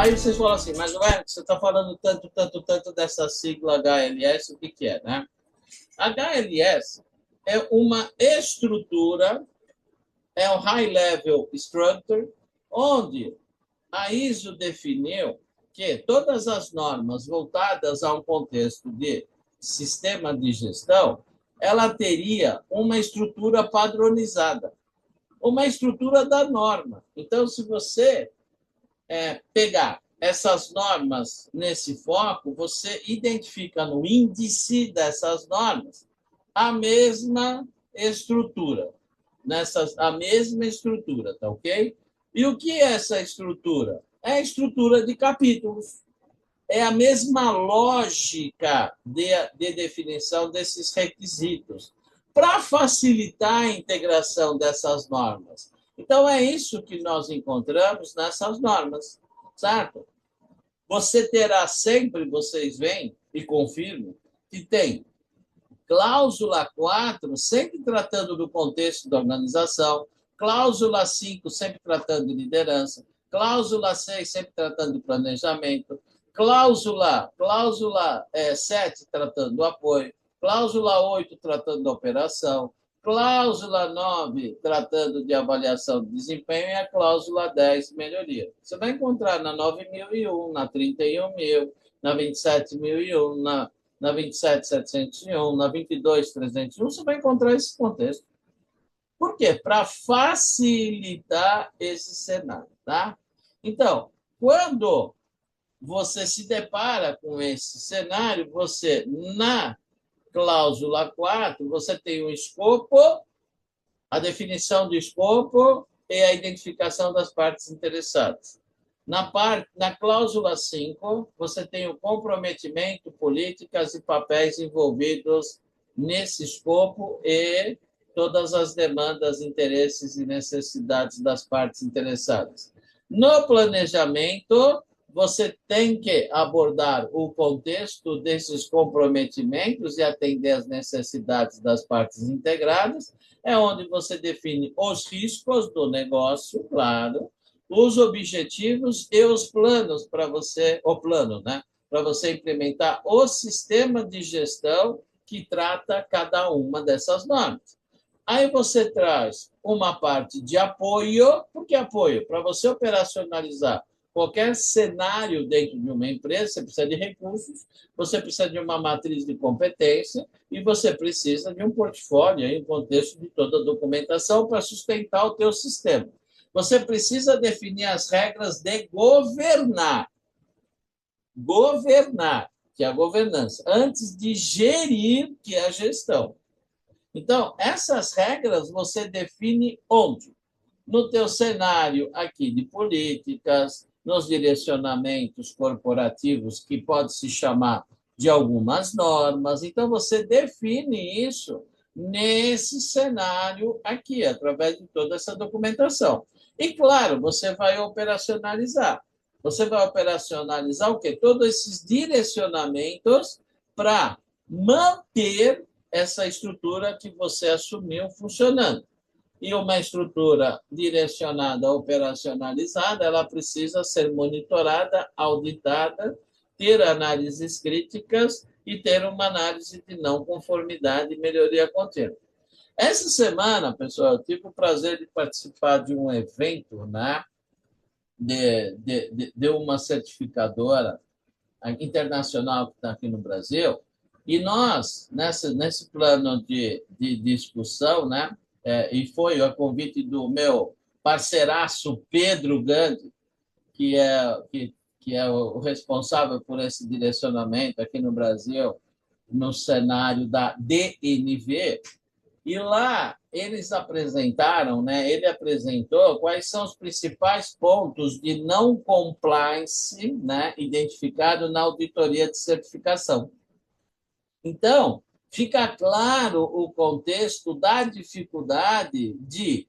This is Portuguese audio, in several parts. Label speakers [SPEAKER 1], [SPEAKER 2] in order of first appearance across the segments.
[SPEAKER 1] Aí vocês falam assim, mas ué, você está falando tanto dessa sigla HLS, o que, que é, né? HLS é uma estrutura, é um High Level Structure, onde a ISO definiu que todas as normas voltadas a um contexto de sistema de gestão, ela teria uma estrutura padronizada, uma estrutura da norma. Então, se você pegar essas normas nesse foco, você identifica no índice dessas normas a mesma estrutura, a mesma estrutura, tá ok? E o que é essa estrutura? É a estrutura de capítulos. É a mesma lógica de definição desses requisitos, para facilitar a integração dessas normas. Então, é isso que nós encontramos nessas normas, certo? Você terá sempre, vocês veem e confirmam, que tem cláusula 4 sempre tratando do contexto da organização, cláusula 5 sempre tratando de liderança, cláusula 6 sempre tratando de planejamento, cláusula 7 tratando do apoio, cláusula 8 tratando da operação, cláusula 9 tratando de avaliação de desempenho e a cláusula 10 melhoria. Você vai encontrar na 9.001, na 31.000, na 27.001, na 27.701, na 22.301, você vai encontrar esse contexto. Por quê? Para facilitar esse cenário, tá? Então, quando você se depara com esse cenário, você, na cláusula 4, você tem um escopo, a definição do escopo e a identificação das partes interessadas. Na cláusula 5, você tem o comprometimento, políticas e papéis envolvidos nesse escopo e todas as demandas, interesses e necessidades das partes interessadas. No planejamento, você tem que abordar o contexto desses comprometimentos e atender às necessidades das partes integradas, é onde você define os riscos do negócio, claro, os objetivos e os planos para você, o plano, né? Para você implementar o sistema de gestão que trata cada uma dessas normas. Aí você traz uma parte de apoio. Por que apoio? Para você operacionalizar qualquer cenário dentro de uma empresa, você precisa de recursos, você precisa de uma matriz de competência e você precisa de um portfólio, em contexto de toda a documentação para sustentar o teu sistema. Você precisa definir as regras de governar. Governar, que é a governança, antes de gerir, que é a gestão. Então, essas regras você define onde? No teu cenário aqui de políticas, nos direcionamentos corporativos, que pode se chamar de algumas normas. Então, você define isso nesse cenário aqui, através de toda essa documentação. E, claro, você vai operacionalizar. Você vai operacionalizar o quê? Todos esses direcionamentos para manter essa estrutura que você assumiu funcionando. E uma estrutura direcionada, operacionalizada, ela precisa ser monitorada, auditada, ter análises críticas e ter uma análise de não conformidade e melhoria contínua. Essa semana, pessoal, eu tive o prazer de participar de um evento, né, de uma certificadora internacional que está aqui no Brasil, e nós, nesse plano de discussão, né, e foi a convite do meu parceiraço Pedro Gandhi, que é o responsável por esse direcionamento aqui no Brasil, no cenário da DNV, e lá eles apresentaram, né, ele apresentou quais são os principais pontos de não compliance, né, identificado na auditoria de certificação. Então, fica claro o contexto da dificuldade de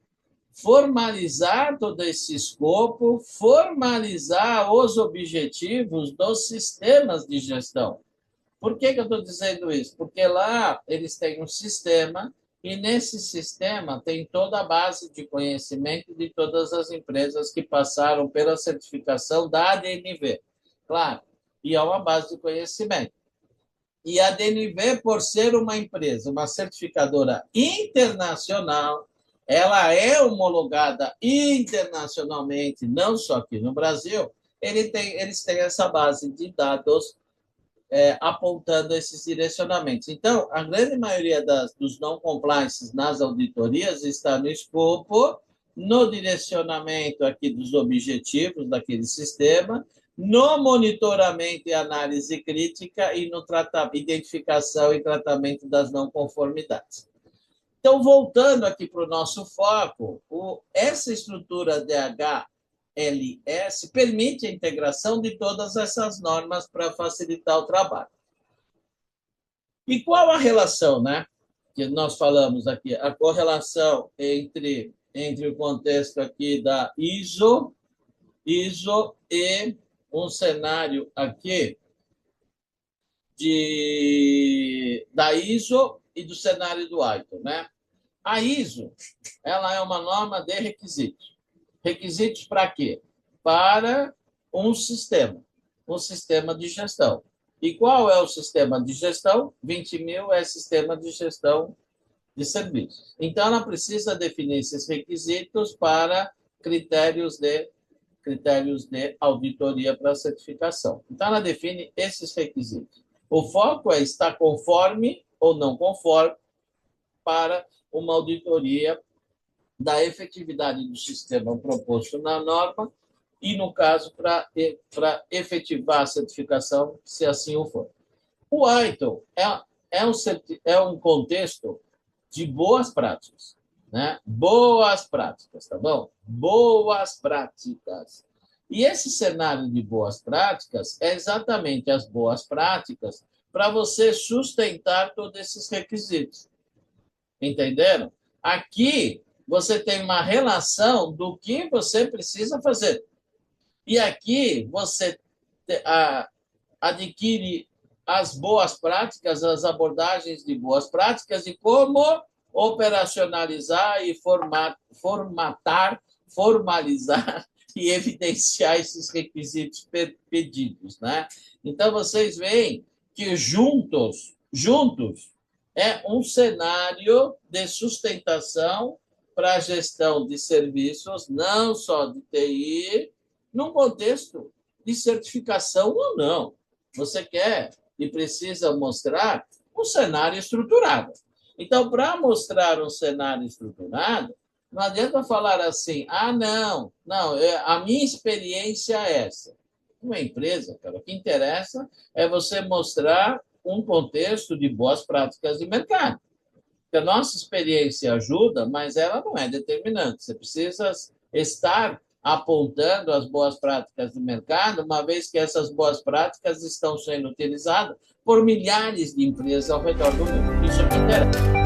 [SPEAKER 1] formalizar todo esse escopo, formalizar os objetivos dos sistemas de gestão. Por que eu estou dizendo isso? Porque lá eles têm um sistema E nesse sistema tem toda a base de conhecimento de todas as empresas que passaram pela certificação da ADNV. Claro, e é uma base de conhecimento. E a ADNV, por ser uma empresa, uma certificadora internacional, ela é homologada internacionalmente, não só aqui no Brasil, eles têm essa base de dados apontando esses direcionamentos. Então, a grande maioria dos não-compliances nas auditorias está no escopo, no direcionamento aqui dos objetivos daquele sistema, no monitoramento e análise crítica e no identificação e tratamento das não conformidades. Então, voltando aqui para o nosso foco, essa estrutura DHLS permite a integração de todas essas normas para facilitar o trabalho. E qual a relação, né, que nós falamos aqui? A correlação entre o contexto aqui da ISO e um cenário aqui da ISO e do cenário do ITIL, né? A ISO, ela é uma norma de requisitos. Requisitos para quê? Para um sistema de gestão. E qual é o sistema de gestão? 20.000 é sistema de gestão de serviços. Então, ela precisa definir esses requisitos para critérios de auditoria para certificação. Então, ela define esses requisitos. O foco é estar conforme ou não conforme para uma auditoria da efetividade do sistema proposto na norma e, no caso, para efetivar a certificação, se assim o for. O ITIL é um contexto de boas práticas, né? Boas práticas, tá bom? Boas práticas. E esse cenário de boas práticas é exatamente as boas práticas para você sustentar todos esses requisitos. Entenderam? Aqui você tem uma relação do que você precisa fazer. E aqui você adquire as boas práticas, as abordagens de boas práticas e como operacionalizar e formatar, formalizar e evidenciar esses requisitos pedidos, né? Então, vocês veem que juntos é um cenário de sustentação para a gestão de serviços, não só de TI, num contexto de certificação ou não. Você quer e precisa mostrar um cenário estruturado. Então, para mostrar um cenário estruturado, não adianta falar assim, não, a minha experiência é essa. Uma empresa, cara, o que interessa é você mostrar um contexto de boas práticas de mercado. Porque a nossa experiência ajuda, mas ela não é determinante. Você precisa estar apontando as boas práticas de mercado, uma vez que essas boas práticas estão sendo utilizadas por milhares de empresas ao redor do mundo. Isso é o que interessa.